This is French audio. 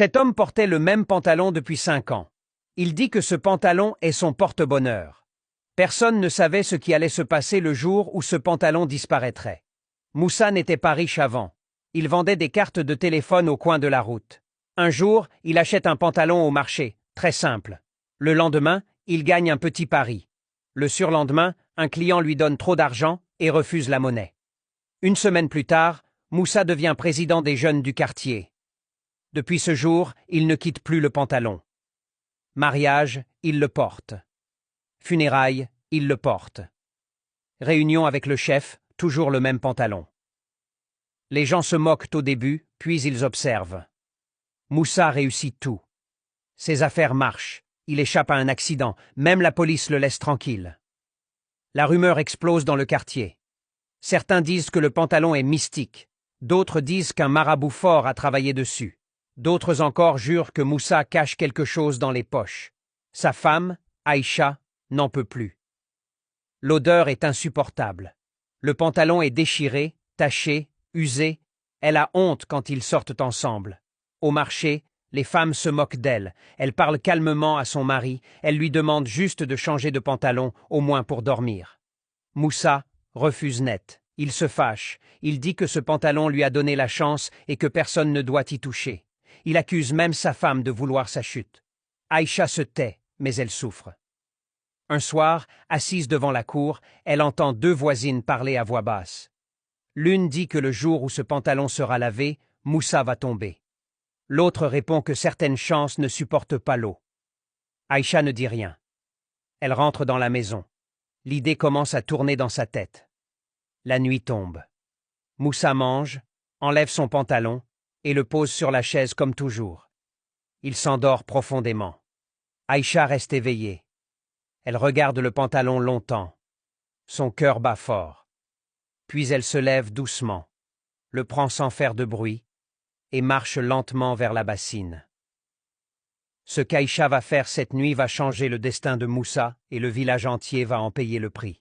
Cet homme portait le même pantalon depuis 5 ans. Il dit que ce pantalon est son porte-bonheur. Personne ne savait ce qui allait se passer le jour où ce pantalon disparaîtrait. Moussa n'était pas riche avant. Il vendait des cartes de téléphone au coin de la route. Un jour, il achète un pantalon au marché, très simple. Le lendemain, il gagne un petit pari. Le surlendemain, un client lui donne trop d'argent et refuse la monnaie. Une semaine plus tard, Moussa devient président des jeunes du quartier. Depuis ce jour, il ne quitte plus le pantalon. Mariage, il le porte. Funérailles, il le porte. Réunion avec le chef, toujours le même pantalon. Les gens se moquent au début, puis ils observent. Moussa réussit tout. Ses affaires marchent, il échappe à un accident, même la police le laisse tranquille. La rumeur explose dans le quartier. Certains disent que le pantalon est mystique, d'autres disent qu'un marabout fort a travaillé dessus. D'autres encore jurent que Moussa cache quelque chose dans les poches. Sa femme, Aïcha, n'en peut plus. L'odeur est insupportable. Le pantalon est déchiré, taché, usé. Elle a honte quand ils sortent ensemble. Au marché, les femmes se moquent d'elle. Elle parle calmement à son mari. Elle lui demande juste de changer de pantalon, au moins pour dormir. Moussa refuse net. Il se fâche. Il dit que ce pantalon lui a donné la chance et que personne ne doit y toucher. Il accuse même sa femme de vouloir sa chute. Aïcha se tait, mais elle souffre. Un soir, assise devant la cour, elle entend 2 voisines parler à voix basse. L'une dit que le jour où ce pantalon sera lavé, Moussa va tomber. L'autre répond que certaines chances ne supportent pas l'eau. Aïcha ne dit rien. Elle rentre dans la maison. L'idée commence à tourner dans sa tête. La nuit tombe. Moussa mange, enlève son pantalon et le pose sur la chaise comme toujours. Il s'endort profondément. Aïcha reste éveillée. Elle regarde le pantalon longtemps. Son cœur bat fort. Puis elle se lève doucement, le prend sans faire de bruit, et marche lentement vers la bassine. Ce qu'Aïcha va faire cette nuit va changer le destin de Moussa et le village entier va en payer le prix.